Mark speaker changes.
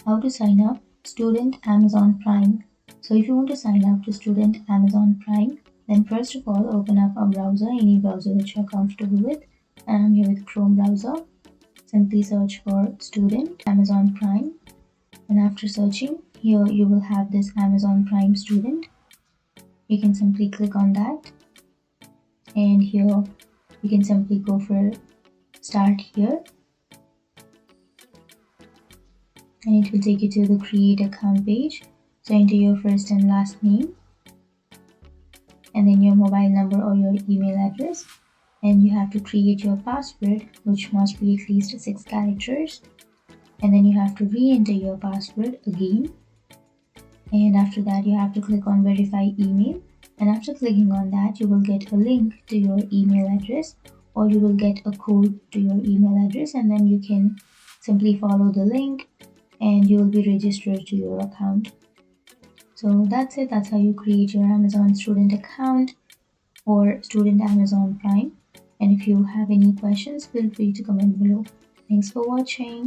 Speaker 1: How to sign up student Amazon Prime. So if you want to sign up to student Amazon Prime, then first of all open up a browser, any browser that you're comfortable with. And I'm here with Chrome browser. Simply search for student Amazon Prime, and after searching, here you will have this Amazon Prime student. You can simply click on that, and here you can simply go for start here, and it will take you to the create account page. So enter your first and last name, and then your mobile number or your email address, and you have to create your password, which must be at least 6 characters, and then you have to re-enter your password again, and after that you have to click on verify email, and after clicking on that you will get a link to your email address, or you will get a code to your email address, and then you can simply follow the link and you will be registered to your account. So that's it. That's how you create your Amazon student account or student Amazon Prime. And if you have any questions, feel free to comment below. Thanks for watching.